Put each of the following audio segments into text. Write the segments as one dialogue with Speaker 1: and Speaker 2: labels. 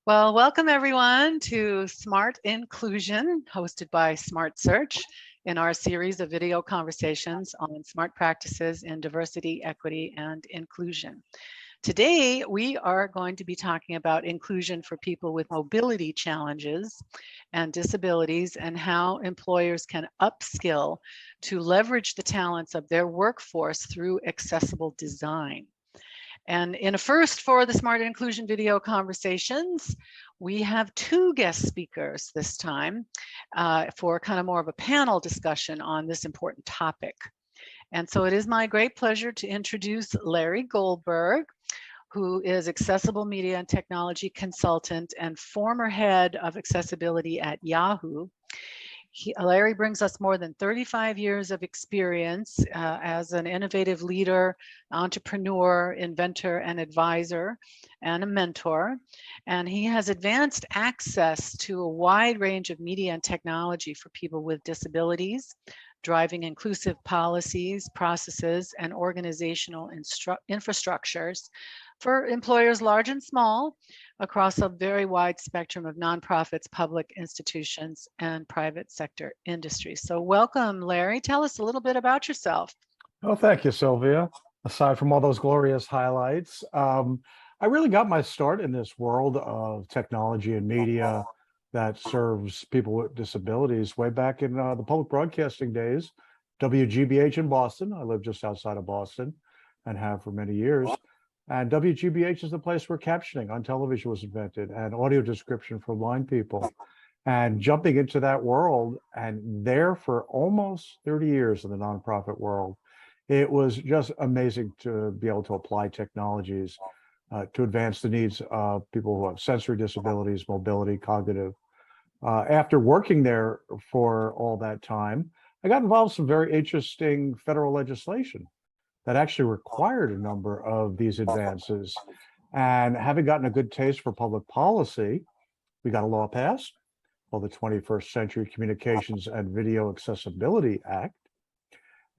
Speaker 1: Well, welcome everyone to Smart Inclusion, hosted by SmartSearch, in our series of video conversations on smart practices in diversity, equity, and inclusion. Today, we are going to be talking about inclusion for people with mobility challenges and disabilities and how employers can upskill to leverage the talents of their workforce through accessible design. And in a first for the Smart Inclusion video conversations, we have two guest speakers this time for kind of more of a panel discussion on this important topic. And so it is my great pleasure to introduce Larry Goldberg, who is Accessible Media and Technology Consultant and former head of accessibility at Yahoo. Larry brings us more than 35 years of experience as an innovative leader, entrepreneur, inventor, and advisor, and a mentor. And he has advanced access to a wide range of media and technology for people with disabilities, driving inclusive policies, processes, and organizational infrastructures for employers large and small across a very wide spectrum of nonprofits, public institutions, and private sector industries. So welcome, Larry. Tell us a little bit about yourself.
Speaker 2: Oh, thank you, Sylvia. Aside from all those glorious highlights, I really got my start in this world of technology and media that serves people with disabilities way back in the public broadcasting days, WGBH in Boston. I live just outside of Boston and have for many years. And WGBH is the place where captioning on television was invented and audio description for blind people. And jumping into that world and there for almost 30 years in the nonprofit world, it was just amazing to be able to apply technologies to advance the needs of people who have sensory disabilities, mobility, cognitive. After working there for all that time, I got involved in some very interesting federal legislation that actually required a number of these advances. And having gotten a good taste for public policy, we got a law passed called the 21st Century Communications and Video Accessibility Act.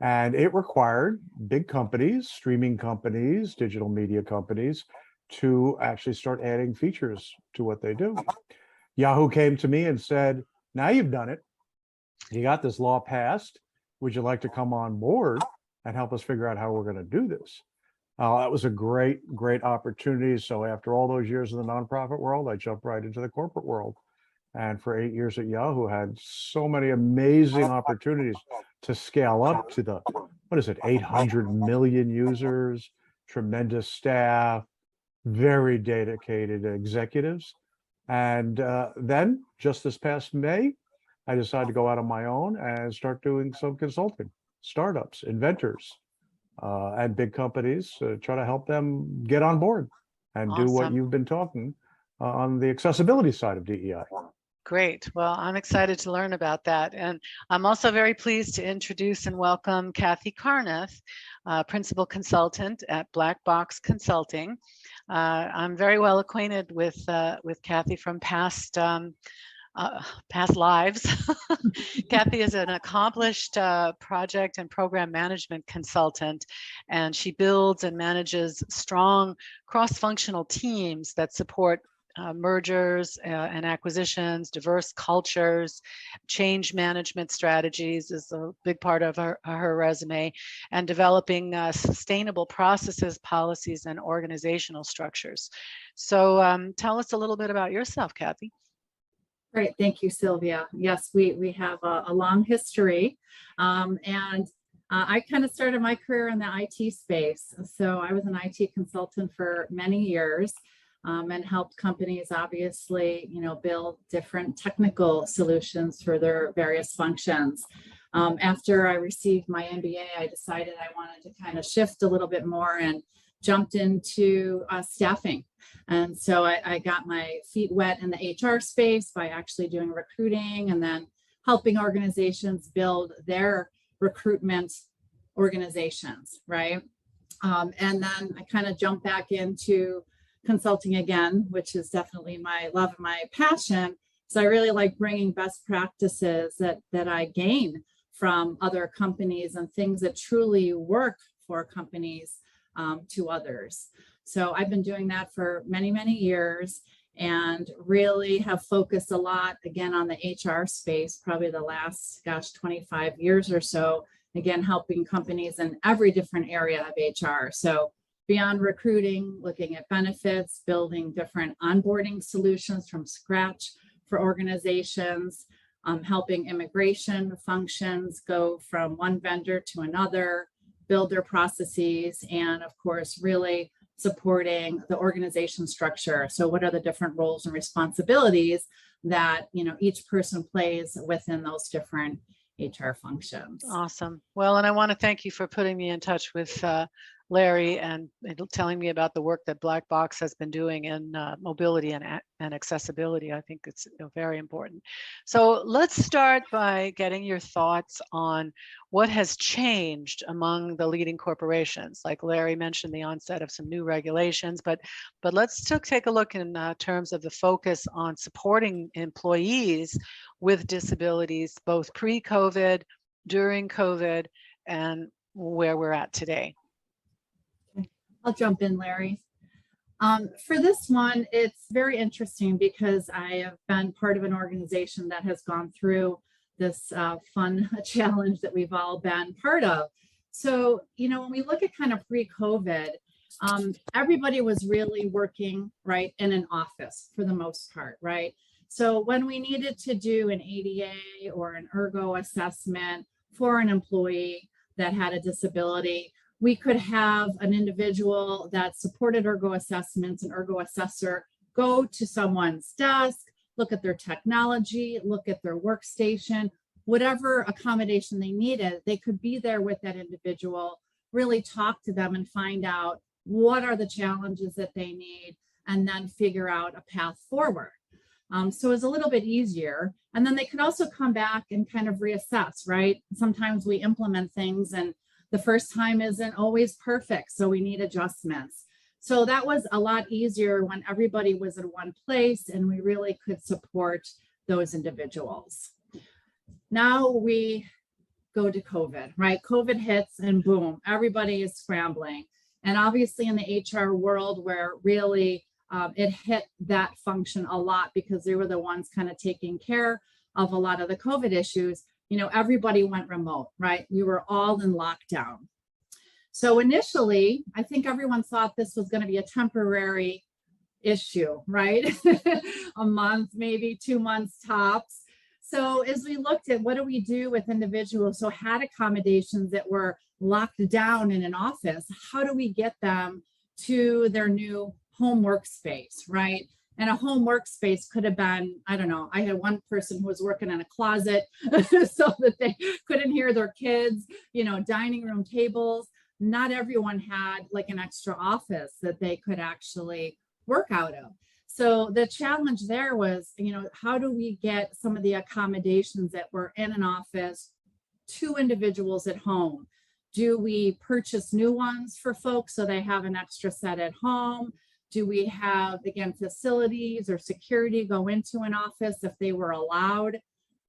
Speaker 2: And it required big companies, streaming companies, digital media companies, to actually start adding features to what they do. Yahoo came to me and said, now you've done it. You got this law passed. Would you like to come on board and help us figure out how we're going to do this? That was a great opportunity. So after all those years in the nonprofit world, I jumped right into the corporate world. And for 8 years at Yahoo, had so many amazing opportunities to scale up to the, 800 million users, tremendous staff, very dedicated executives. And then just this past May, I decided to go out on my own and start doing some consulting. Startups, inventors, and big companies, try to help them get on board and do what you've been talking on the accessibility side of DEI.
Speaker 1: Great. Well, I'm excited to learn about that. And I'm also very pleased to introduce and welcome Kathy Karneth, Principal Consultant at Black Box Consulting. I'm very well acquainted with Kathy from past lives. Kathy is an accomplished project and program management consultant, and she builds and manages strong cross-functional teams that support mergers and acquisitions, diverse cultures, change management strategies is a big part of her resume, and developing sustainable processes, policies, and organizational structures. So tell us a little bit about yourself, Kathy.
Speaker 3: Great, thank you, Sylvia. Yes, we have a long history, and I kind of started my career in the IT space. So I was an IT consultant for many years, and helped companies obviously, build different technical solutions for their various functions. After I received my MBA, I decided I wanted to kind of shift a little bit more and jumped into staffing. And so I got my feet wet in the HR space by actually doing recruiting and then helping organizations build their recruitment organizations, right? And then I kind of jumped back into consulting again, which is definitely my love and my passion. So I really like bringing best practices that I gain from other companies and things that truly work for companies to others. So I've been doing that for many, many years. and really have focused a lot, again, on the HR space, probably the last, 25 years or so, again, helping companies in every different area of HR. So beyond recruiting, looking at benefits, building different onboarding solutions from scratch for organizations, helping immigration functions go from one vendor to another, build their processes, and of course, really supporting the organization structure. So what are the different roles and responsibilities that, each person plays within those different HR functions?
Speaker 1: Awesome. Well, and I want to thank you for putting me in touch with Larry and telling me about the work that Black Box has been doing in mobility and accessibility. I think it's very important. So let's start by getting your thoughts on what has changed among the leading corporations. Like Larry mentioned, the onset of some new regulations, but let's take a look in terms of the focus on supporting employees with disabilities, both pre-COVID, during COVID, and where we're at today.
Speaker 3: I'll jump in, Larry. For this one, it's very interesting because I have been part of an organization that has gone through this fun challenge that we've all been part of. So, when we look at kind of pre-COVID, everybody was really working, right, in an office for the most part, right? So when we needed to do an ADA or an ergo assessment for an employee that had a disability, we could have an individual that supported ergo assessments, an ergo assessor, go to someone's desk, look at their technology, look at their workstation, whatever accommodation they needed, they could be there with that individual, really talk to them and find out what are the challenges that they need, and then figure out a path forward. So it's a little bit easier. And then they could also come back and kind of reassess, right? Sometimes we implement things and the first time isn't always perfect, so we need adjustments. So that was a lot easier when everybody was in one place and we really could support those individuals. Now we go to COVID, right? COVID hits and boom, everybody is scrambling. And obviously in the HR world where really it hit that function a lot because they were the ones kind of taking care of a lot of the COVID issues, everybody went remote, right? We were all in lockdown. So initially, I think everyone thought this was going to be a temporary issue, right? A month, maybe 2 months tops. So as we looked at what do we do with individuals who had accommodations that were locked down in an office, how do we get them to their new home workspace, right? And a home workspace could have been, I don't know, I had one person who was working in a closet so that they couldn't hear their kids, dining room tables. Not everyone had like an extra office that they could actually work out of. So the challenge there was, how do we get some of the accommodations that were in an office to individuals at home? Do we purchase new ones for folks so they have an extra set at home? Do we have, again, facilities or security go into an office if they were allowed?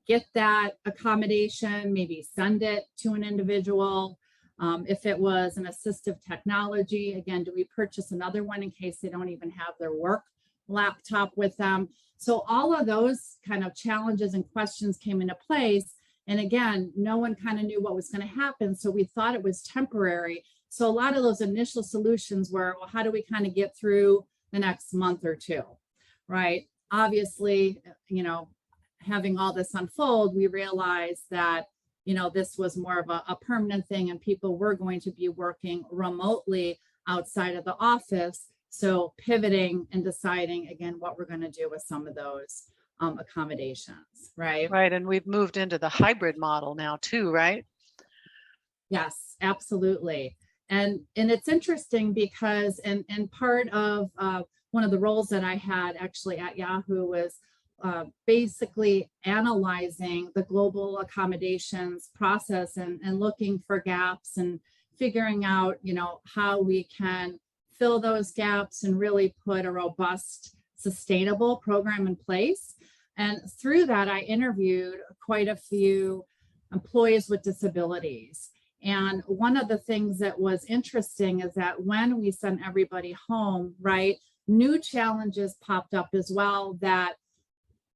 Speaker 3: Get that accommodation, maybe send it to an individual. If it was an assistive technology, again, do we purchase another one in case they don't even have their work laptop with them? So all of those kind of challenges and questions came into place. And again, no one kind of knew what was going to happen. So we thought it was temporary. So a lot of those initial solutions were, well, how do we kind of get through the next month or two, right? Obviously, having all this unfold, we realized that, this was more of a permanent thing and people were going to be working remotely outside of the office. So pivoting and deciding, again, what we're going to do with some of those accommodations, right?
Speaker 1: Right, and we've moved into the hybrid model now too, right?
Speaker 3: Yes, absolutely. And it's interesting because and part of one of the roles that I had actually at Yahoo was basically analyzing the global accommodations process and looking for gaps and figuring out, how we can fill those gaps and really put a robust, sustainable program in place. And through that, I interviewed quite a few employees with disabilities. And one of the things that was interesting is that when we sent everybody home, right, new challenges popped up as well that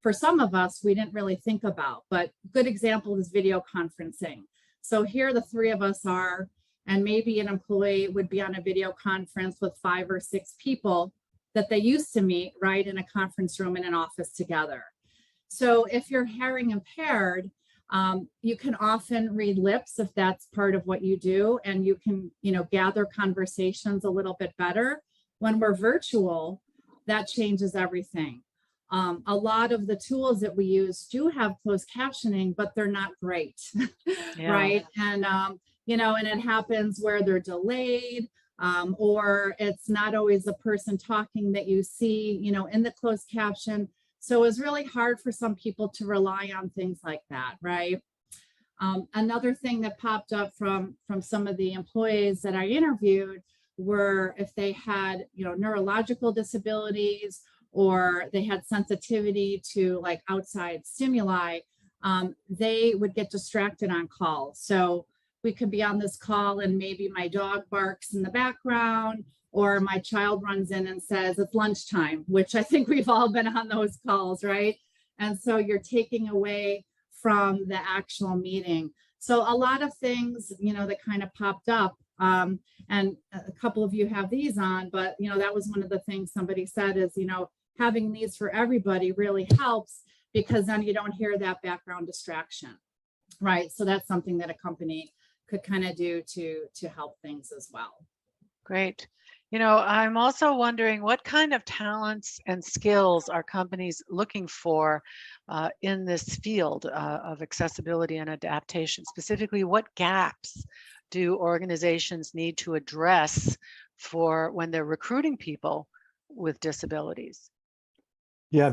Speaker 3: for some of us, we didn't really think about, but good example is video conferencing. So here the three of us are, and maybe an employee would be on a video conference with 5 or 6 people that they used to meet right in a conference room in an office together. So if you're hearing impaired, you can often read lips if that's part of what you do, and you can, gather conversations a little bit better. When we're virtual, that changes everything. A lot of the tools that we use do have closed captioning, but they're not great, right? And, and it happens where they're delayed, or it's not always the person talking that you see, in the closed caption. So it's really hard for some people to rely on things like that, right? Another thing that popped up from some of the employees that I interviewed were if they had, neurological disabilities, or they had sensitivity to like outside stimuli, they would get distracted on calls. So we could be on this call and maybe my dog barks in the background, or my child runs in and says it's lunchtime, which I think we've all been on those calls, right? And so you're taking away from the actual meeting. So a lot of things, that kind of popped up. And a couple of you have these on, but, that was one of the things somebody said is, having these for everybody really helps, because then you don't hear that background distraction, right? So that's something that a company could kind of do to help things as well.
Speaker 1: Great. I'm also wondering what kind of talents and skills are companies looking for in this field of accessibility and adaptation? Specifically, what gaps do organizations need to address for when they're recruiting people with disabilities?
Speaker 2: Yeah,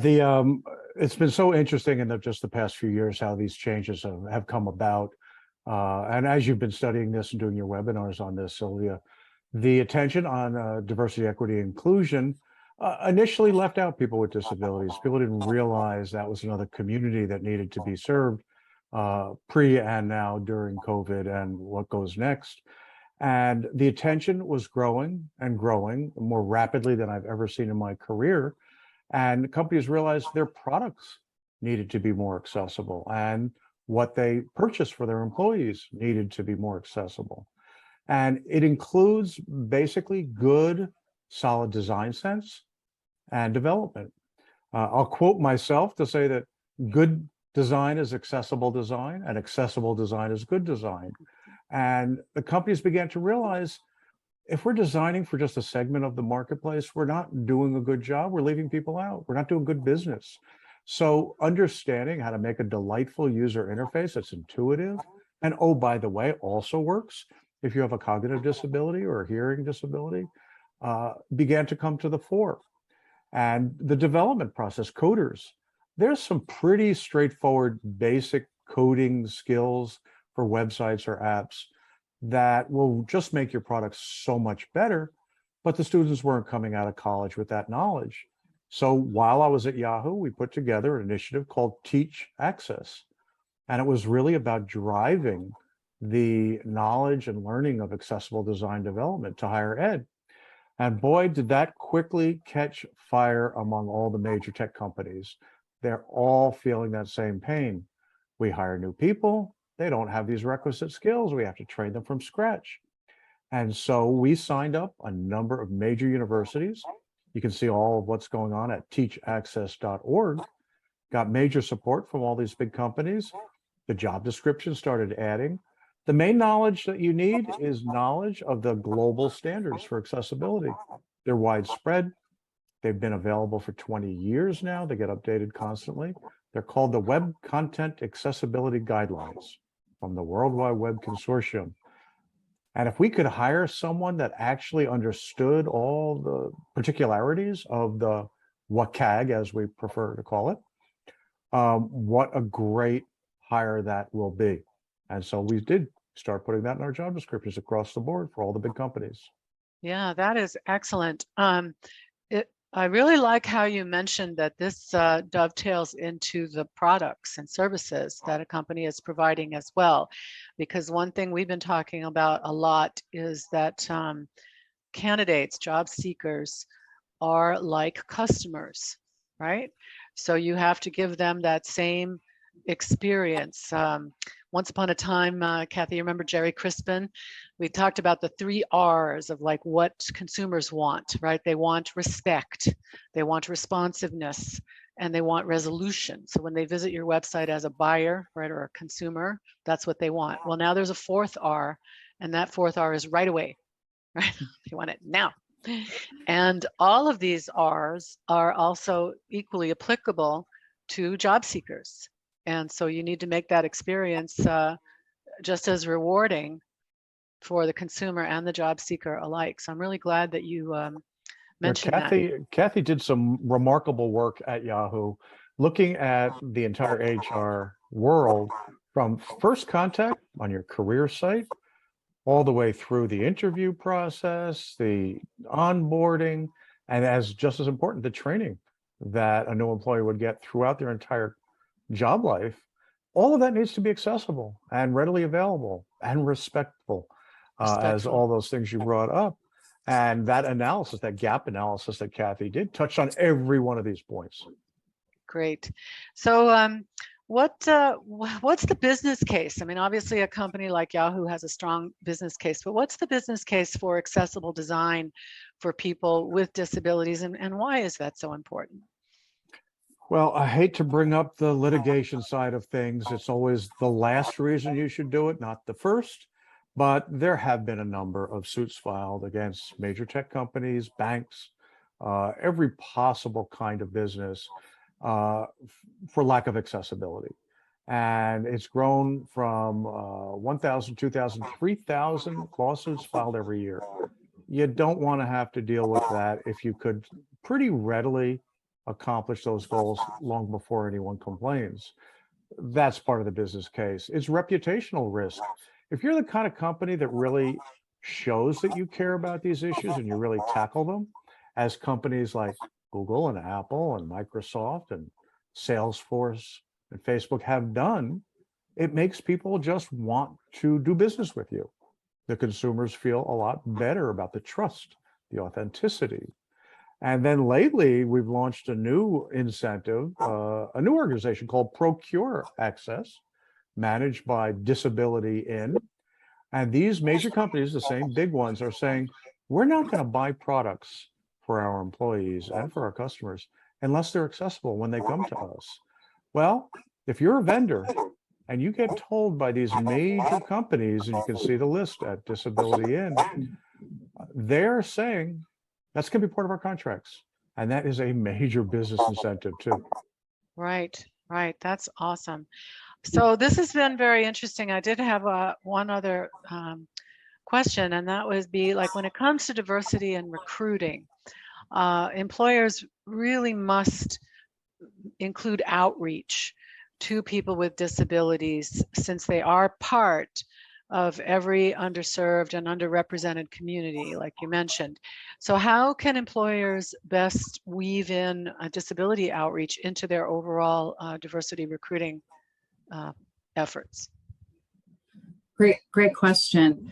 Speaker 2: it's been so interesting in just the past few years how these changes have come about. And as you've been studying this and doing your webinars on this, Sylvia, the attention on diversity, equity, inclusion initially left out people with disabilities. People didn't realize that was another community that needed to be served pre and now during COVID and what goes next. And the attention was growing and growing more rapidly than I've ever seen in my career. And companies realized their products needed to be more accessible, and what they purchased for their employees needed to be more accessible. And it includes basically good, solid design sense and development. I'll quote myself to say that good design is accessible design, and accessible design is good design. And the companies began to realize if we're designing for just a segment of the marketplace, we're not doing a good job. We're leaving people out. We're not doing good business. So understanding how to make a delightful user interface that's intuitive, and oh, by the way, also works if you have a cognitive disability or a hearing disability, began to come to the fore. And the development process, coders, there's some pretty straightforward basic coding skills for websites or apps that will just make your products so much better, but the students weren't coming out of college with that knowledge. So while I was at Yahoo, we put together an initiative called Teach Access. And it was really about driving the knowledge and learning of accessible design development to higher ed. And boy, did that quickly catch fire among all the major tech companies. They're all feeling that same pain. We hire new people. They don't have these requisite skills. We have to train them from scratch. And so we signed up a number of major universities. You can see all of what's going on at teachaccess.org. Got major support from all these big companies. The job description started adding. The main knowledge that you need is knowledge of the global standards for accessibility. They're widespread. They've been available for 20 years now. They get updated constantly. They're called the Web Content Accessibility Guidelines from the World Wide Web Consortium. And if we could hire someone that actually understood all the particularities of the WCAG, as we prefer to call it, what a great hire that will be. And so we did start putting that in our job descriptions across the board for all the big companies.
Speaker 1: Yeah, that is excellent. I really like how you mentioned that this dovetails into the products and services that a company is providing as well. Because one thing we've been talking about a lot is that candidates, job seekers, are like customers, right? So you have to give them that same experience. Once upon a time, Kathy, you remember Jerry Crispin? We talked about the 3 R's of like what consumers want, right? They want respect, they want responsiveness, and they want resolution. So when they visit your website as a buyer, right, or a consumer, that's what they want. Well, now there's a 4th R, and that 4th R is right away, right? You want it now. And all of these R's are also equally applicable to job seekers. And so you need to make that experience just as rewarding for the consumer and the job seeker alike. So I'm really glad that you mentioned that.
Speaker 2: Kathy did some remarkable work at Yahoo, looking at the entire HR world from first contact on your career site, all the way through the interview process, the onboarding, and as just as important, the training that a new employee would get throughout their entire job life. All of that needs to be accessible and readily available and respectful, as all those things you brought up. And that analysis, that gap analysis that Kathy did, touched on every one of these points.
Speaker 1: Great. So what's the business case? I mean, obviously a company like Yahoo has a strong business case, but what's the business case for accessible design for people with disabilities, and why is that so important?
Speaker 2: Well, I hate to bring up the litigation side of things. It's always the last reason you should do it, not the first. But there have been a number of suits filed against major tech companies, banks, every possible kind of business for lack of accessibility. And it's grown from 1,000, 2,000, 3,000 lawsuits filed every year. You don't want to have to deal with that if you could pretty readily accomplish those goals long before anyone complains. That's part of the business case. It's reputational risk. If you're the kind of company that really shows that you care about these issues and you really tackle them, as companies like Google and Apple and Microsoft and Salesforce and Facebook have done, it makes people just want to do business with you. The consumers feel a lot better about the trust, the authenticity. And then lately, we've launched a new incentive, a new organization called Procure Access, managed by Disabilities. And these major companies, the same big ones, are saying, we're not going to buy products for our employees and for our customers unless they're accessible when they come to us. Well, if you're a vendor and you get told by these major companies, and you can see the list at Disabilities, they're saying, that's going to be part of our contracts. And that is a major business incentive too.
Speaker 1: Right, right. That's awesome. So this has been very interesting. I did have one other question, and that would be like, when it comes to diversity and recruiting, employers really must include outreach to people with disabilities, since they are part of every underserved and underrepresented community, like you mentioned. So how can employers best weave in disability outreach into their overall diversity recruiting efforts?
Speaker 3: Great question.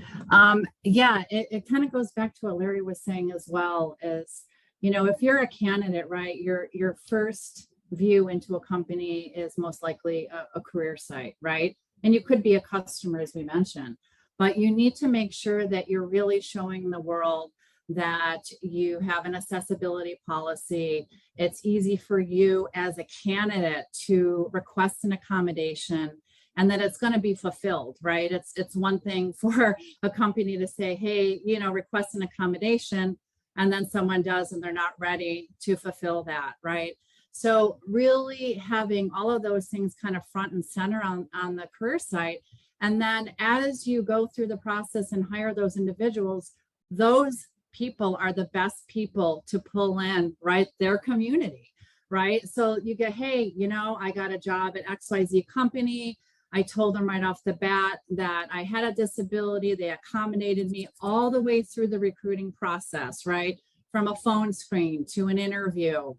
Speaker 3: Yeah, it kind of goes back to what Larry was saying as well, is, you know, if you're a candidate, right, your first view into a company is most likely a career site, right? And you could be a customer, as we mentioned, but you need to make sure that you're really showing the world that you have an accessibility policy. It's easy for you as a candidate to request an accommodation, and that it's going to be fulfilled, right? It's one thing for a company to say, hey, you know, request an accommodation, and then someone does and they're not ready to fulfill that, right? So really having all of those things kind of front and center on the career site. And then as you go through the process and hire those individuals, those people are the best people to pull in, right, their community, right? So you get, hey, you know, I got a job at XYZ company. I told them right off the bat that I had a disability. They accommodated me all the way through the recruiting process, right? From a phone screen to an interview,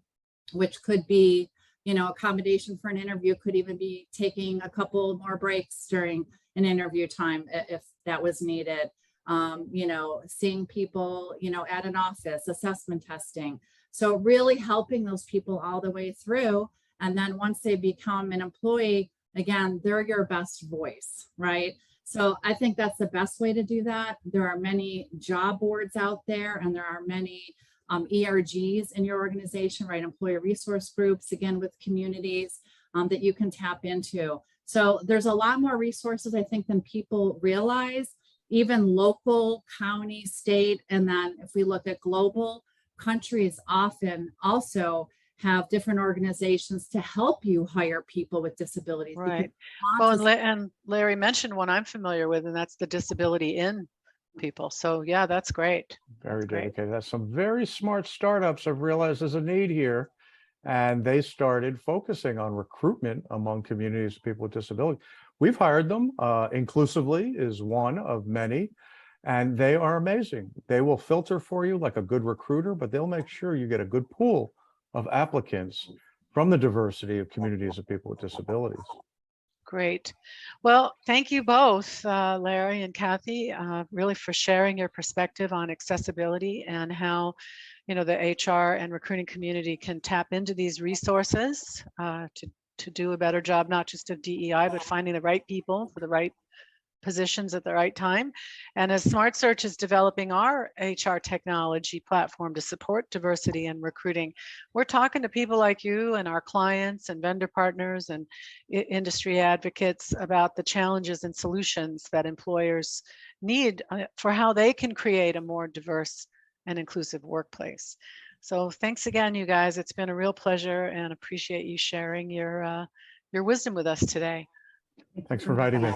Speaker 3: which could be, you know, accommodation for an interview, could even be taking a couple more breaks during an interview time if that was needed. You know, seeing people, you know, at an office, assessment testing, So really helping those people all the way through. And then once they become an employee, again, they're your best voice, right? So I think that's the best way to do that. There are many job boards out there, and there are many ERGs in your organization, right? Employer resource groups, again, with communities that you can tap into. So there's a lot more resources, I think, than people realize, even local, county, state, and then if we look at global, countries often also have different organizations to help you hire people with disabilities.
Speaker 1: Right. Well, and Larry mentioned one I'm familiar with, and that's the Disability in people. So yeah, that's great.
Speaker 2: Very dedicated. That's some very smart startups have realized there's a need here, and they started focusing on recruitment among communities of people with disability. We've hired them. Inclusively is one of many, and they are amazing. They will filter for you like a good recruiter, but they'll make sure you get a good pool of applicants from the diversity of communities of people with disabilities.
Speaker 1: Great. Well, thank you both, Larry and Kathy, really for sharing your perspective on accessibility and how, you know, the HR and recruiting community can tap into these resources to do a better job, not just of DEI, but finding the right people for the right positions at the right time. And as SmartSearch is developing our HR technology platform to support diversity and recruiting, we're talking to people like you and our clients and vendor partners and industry advocates about the challenges and solutions that employers need for how they can create a more diverse and inclusive workplace. So thanks again, you guys. It's been a real pleasure, and appreciate you sharing your wisdom with us today.
Speaker 2: Thanks for inviting me.